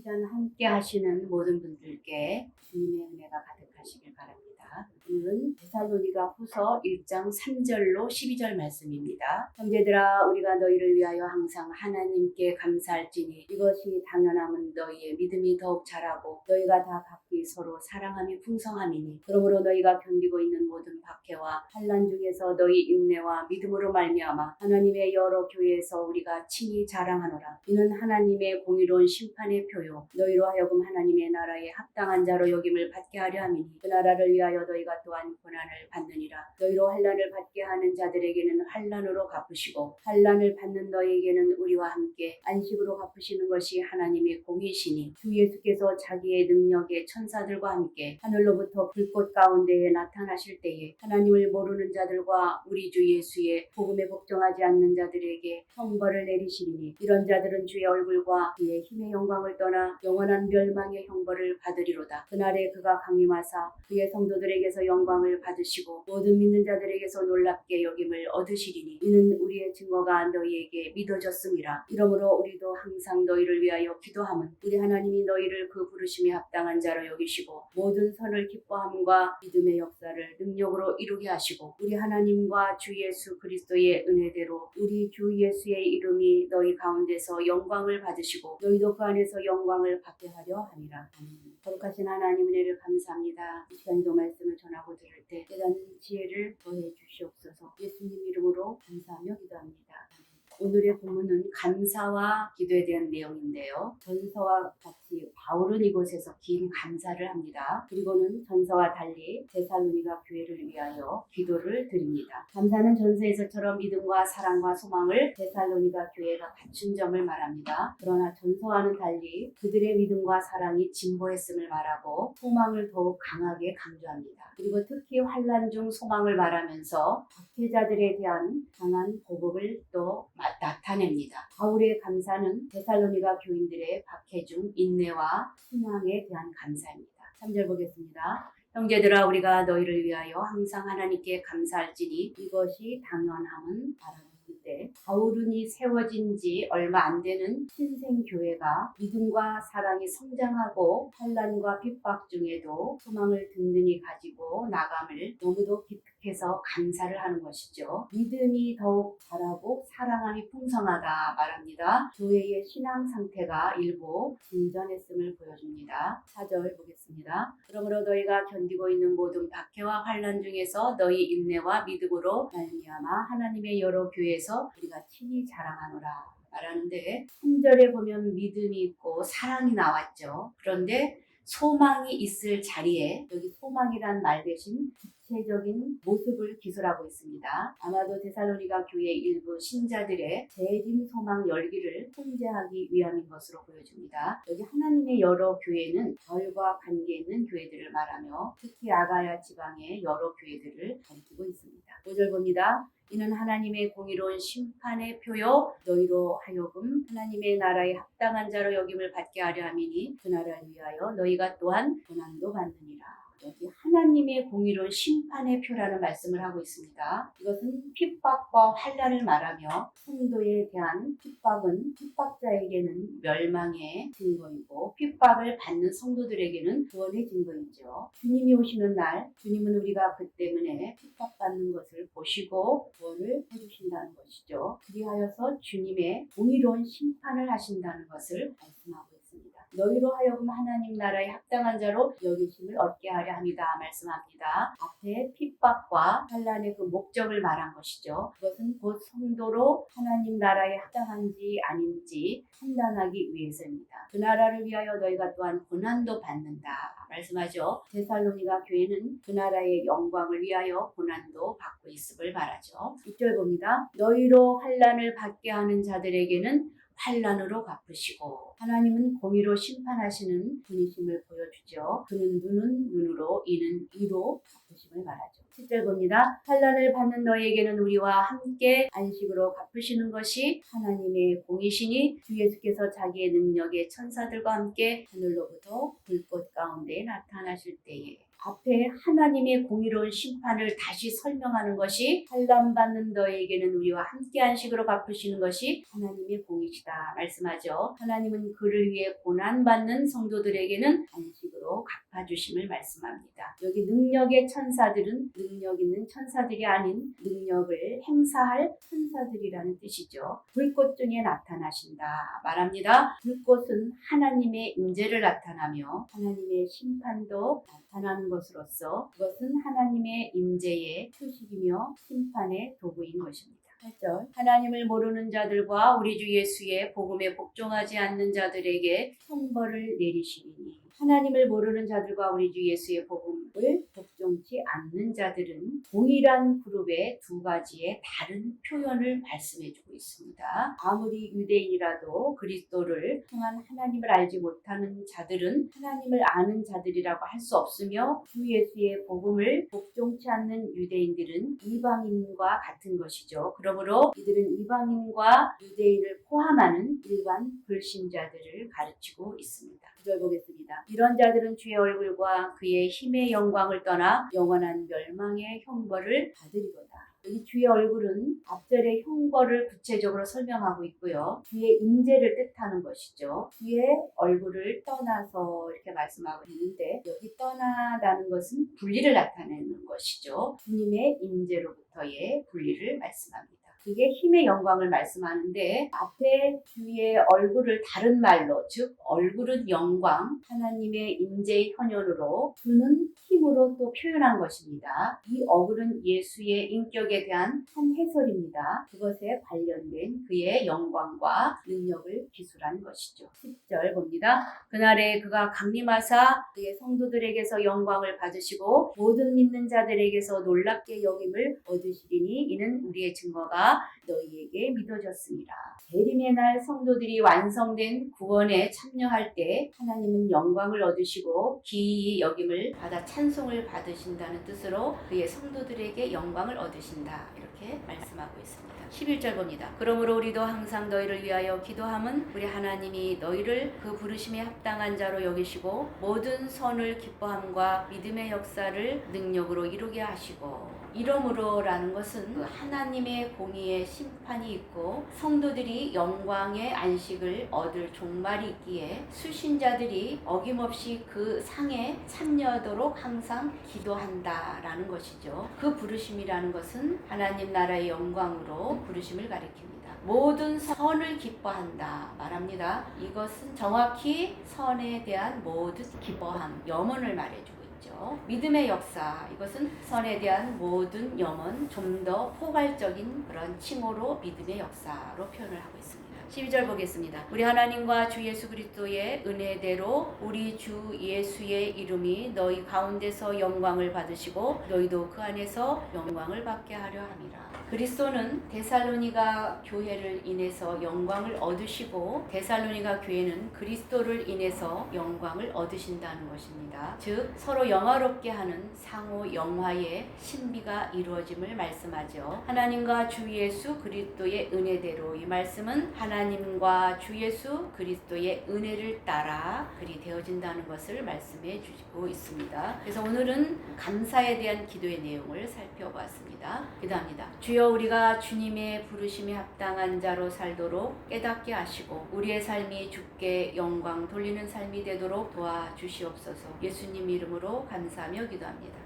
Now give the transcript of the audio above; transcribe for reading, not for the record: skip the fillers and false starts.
시간 함께 하시는 모든 분들께 주님의 은혜가 가득하시길 바랍니다. 오늘은 데살로니가 후서 1장 3절로 12절 말씀입니다. 형제들아, 우리가 너희를 위하여 항상 하나님께 감사할지니 이것이 당연함은 너희의 믿음이 더욱 자라고 너희가 다 각기 서로 사랑함이 풍성함이니, 그러므로 너희가 견디고 있는 모든 박해와 환난 중에서 너희 인내와 믿음으로 말미암아 하나님의 여러 교회에서 우리가 친히 자랑하노라. 이는 하나님의 공의로운 심판의 표요 너희로 하여금 하나님의 나라에 합당한 자로 여김을 받게 하려 함이니, 그 나라를 위하여 너희가 또한 고난을 받느니라. 너희로 환난을 받게 하는 자들에게는 환난으로 갚으시고 환난을 받는 너희에게는 우리와 함께 안식으로 갚으시는 것이 하나님의 공이시니, 주 예수께서 자기의 능력의 천사들과 함께 하늘로부터 불꽃 가운데에 나타나실 때에 하나님을 모르는 자들과 우리 주 예수의 복음에 복종하지 않는 자들에게 형벌을 내리시리니, 이런 자들은 주의 얼굴과 그의 힘의 영광을 떠나 영원한 멸망의 형벌을 받으리로다. 그날에 그가 강림하사 그의 성도들에게서 영광을 받으시고 모든 믿는 자들에게서 놀랍게 여김을 얻으시리니, 이는 우리의 증거가 너희에게 믿어졌음이라. 이러므로 우리도 항상 너희를 위하여 기도함은 우리 하나님이 너희를 그 부르심에 합당한 자로 여기시고 모든 선을 기뻐함과 믿음의 역사를 능력으로 이루게 하시고, 우리 하나님과 주 예수 그리스도의 은혜대로 우리 주 예수의 이름이 너희 가운데서 영광을 받으시고 너희도 그 안에서 영광을 받게 하려 함이라. 아멘. 거룩하신 하나님, 은혜를 감사합니다. 이 시간도 말씀을 전하고 들을 때 깨닫는 지혜를 더해 주시옵소서. 예수님 이름으로 감사하며 기도합니다. 오늘의 본문은 감사와 기도에 대한 내용인데요. 전서와 같이 바울은 이곳에서 긴 감사를 합니다. 그리고는 전서와 달리 데살로니가 교회를 위하여 기도를 드립니다. 감사는 전서에서처럼 믿음과 사랑과 소망을 데살로니가 교회가 갖춘 점을 말합니다. 그러나 전서와는 달리 그들의 믿음과 사랑이 진보했음을 말하고 소망을 더욱 강하게 강조합니다. 그리고 특히 환난 중 소망을 말하면서 박해자들에 대한 강한 보복을 또 나타냅니다. 바울의 감사는 데살로니가 교인들의 박해 중 인내와 신앙에 대한 감사입니다. 3절 보겠습니다. 형제들아, 우리가 너희를 위하여 항상 하나님께 감사할지니 이것이 당연함은 바라는 때, 바울은 이 세워진 지 얼마 안 되는 신생교회가 믿음과 사랑이 성장하고 환난과 핍박 중에도 소망을 든든히 가지고 나감을 너무도 기특해서 감사를 하는 것이죠. 믿음이 더욱 자라고 사랑함이 풍성하다 말합니다. 교회의 신앙 상태가 일부 진전했음을 보여줍니다. 4절 보겠습니다. 그러므로 너희가 견디고 있는 모든 박해와 환난 중에서 너희 인내와 믿음으로 말미암아 하나님의 여러 교회에서 우리가 친히 자랑하노라 말하는데, 3절에 보면 믿음이 있고 사랑이 나왔죠. 그런데 소망이 있을 자리에 여기 소망이란 말 대신 구체적인 모습을 기술하고 있습니다. 아마도 데살로니가 교회 일부 신자들의 재림 소망 열기를 통제하기 위함인 것으로 보여집니다. 여기 하나님의 여러 교회는 바울과 관계 있는 교회들을 말하며 특히 아가야 지방의 여러 교회들을 가리키고 있습니다. 5절 봅니다. 이는 하나님의 공의로운 심판의 표요 너희로 하여금 하나님의 나라에 합당한 자로 여김을 받게 하려 함이니, 그 나라를 위하여 너희가 또한 고난도 받느니라. 여기 하나님의 공의로운 심판의 표라는 말씀을 하고 있습니다. 이것은 핍박과 환난을 말하며 성도에 대한 핍박은 핍박자에게는 멸망의 증거이고 핍박을 받는 성도들에게는 구원의 증거이죠. 주님이 오시는 날, 주님은 우리가 그 때문에 핍박받는 것을 보시고 구원을 해주신다는 것이죠. 그리하여서 주님의 공의로운 심판을 하신다는 것을 말씀하고 있습니다. 너희로 하여금 하나님 나라에 합당한 자로 여기심을 얻게 하려 합니다 말씀합니다. 앞에 핍박과 환난의 그 목적을 말한 것이죠. 그것은 곧 성도로 하나님 나라에 합당한지 아닌지 판단하기 위해서입니다. 그 나라를 위하여 너희가 또한 고난도 받는다 말씀하죠. 데살로니가 교회는 그 나라의 영광을 위하여 고난도 받고 있음을 말하죠. 6절 봅니다. 너희로 환난을 받게 하는 자들에게는 환난으로 갚으시고, 하나님은 공의로 심판하시는 분이심을 보여주죠. 그는 눈은 눈으로 이는 이로 갚으심을 말하죠. 7절 봅니다. 환난을 받는 너희에게는 우리와 함께 안식으로 갚으시는 것이 하나님의 공이시니, 주 예수께서 자기의 능력의 천사들과 함께 하늘로부터 불꽃 가운데 나타나실 때에, 앞에 하나님의 공의로운 심판을 다시 설명하는 것이 환난받는 너희에게는 우리와 함께 안식으로 갚으시는 것이 하나님의 공이시다 말씀하죠. 하나님은 그를 위해 고난받는 성도들에게는 안식으로 갚아주심을 말씀합니다. 여기 능력의 천사들은 능력 있는 천사들이 아닌 능력을 행사할 천사들이라는 뜻이죠. 불꽃 중에 나타나신다 말합니다. 불꽃은 하나님의 임재를 나타나며 하나님의 심판도 나타나는 것으로서 그것은 하나님의 임재의 표식이며 심판의 도구인 것입니다. 8절 하나님을 모르는 자들과 우리 주 예수의 복음에 복종하지 않는 자들에게 형벌을 내리시리니 하나님을 모르는 자들과 우리 주 예수의 복음을 복종치 않는 자들은 동일한 그룹의 두 가지의 다른 표현을 말씀해주고 있습니다. 아무리 유대인이라도 그리스도를 통한 하나님을 알지 못하는 자들은 하나님을 아는 자들이라고 할 수 없으며 주 예수의 복음을 복종치 않는 유대인들은 이방인과 같은 것이죠. 그러므로 이들은 이방인과 유대인을 포함하는 일반 불신자들을 가르치고 있습니다. 9절 보겠습니다. 이런 자들은 주의 얼굴과 그의 힘의 영광을 떠나 영원한 멸망의 형벌을 받으리로다. 여기 주의 얼굴은 앞절의 형벌을 구체적으로 설명하고 있고요. 주의 임재를 뜻하는 것이죠. 주의 얼굴을 떠나서 이렇게 말씀하고 있는데 여기 떠나다는 것은 분리를 나타내는 것이죠. 주님의 임재로부터의 분리를 말씀합니다. 그게 힘의 영광을 말씀하는데 앞에 주의 얼굴을 다른 말로 즉 얼굴은 영광 하나님의 임재의 현현으로 주는 힘으로 또 표현한 것입니다. 이 얼굴은 예수의 인격에 대한 한 해설입니다. 그것에 관련된 그의 영광과 능력을 기술한 것이죠. 10절 봅니다. 그날에 그가 강림하사 그의 성도들에게서 영광을 받으시고 모든 믿는 자들에게서 놀랍게 여김을 얻으시리니 이는 우리의 증거가 너희에게 믿어졌습니다. 재림의 날 성도들이 완성된 구원에 참여할 때 하나님은 영광을 얻으시고 기이 여김을 받아 찬송을 받으신다는 뜻으로 그의 성도들에게 영광을 얻으신다 이렇게 말씀하고 있습니다. 11절 봅니다. 그러므로 우리도 항상 너희를 위하여 기도함은 우리 하나님이 너희를 그 부르심에 합당한 자로 여기시고 모든 선을 기뻐함과 믿음의 역사를 능력으로 이루게 하시고 이러므로라는 것은 그 하나님의 공의의 심판이 있고 성도들이 영광의 안식을 얻을 종말이 있기에 수신자들이 어김없이 그 상에 참여하도록 항상 기도한다라는 것이죠. 그 부르심이라는 것은 하나님 나라의 영광으로 부르심을 가리킵니다. 모든 선을 기뻐한다 말합니다. 이것은 정확히 선에 대한 모든 기뻐함, 염원을 말해주고 믿음의 역사 이것은 선에 대한 모든 염원 좀 더 포괄적인 그런 칭호로 믿음의 역사로 표현을 하고 있습니다. 12절 보겠습니다. 우리 하나님과 주 예수 그리스도의 은혜대로 우리 주 예수의 이름이 너희 가운데서 영광을 받으시고 너희도 그 안에서 영광을 받게 하려 함이라. 그리스도는 데살로니가 교회를 인해서 영광을 얻으시고 데살로니가 교회는 그리스도를 인해서 영광을 얻으신다는 것입니다. 즉 서로 영화롭게 하는 상호 영화의 신비가 이루어짐을 말씀하죠. 하나님과 주 예수 그리스도의 은혜대로 이 말씀은 하나님과 주 예수 그리스도의 은혜를 따라 그리 되어진다는 것을 말씀해 주시고 있습니다. 그래서 오늘은 감사에 대한 기도의 내용을 살펴보았습니다. 기도합니다. 주여 우리가 주님의 부르심에 합당한 자로 살도록 깨닫게 하시고 우리의 삶이 주께 영광 돌리는 삶이 되도록 도와주시옵소서. 예수님 이름으로 감사하며 기도합니다.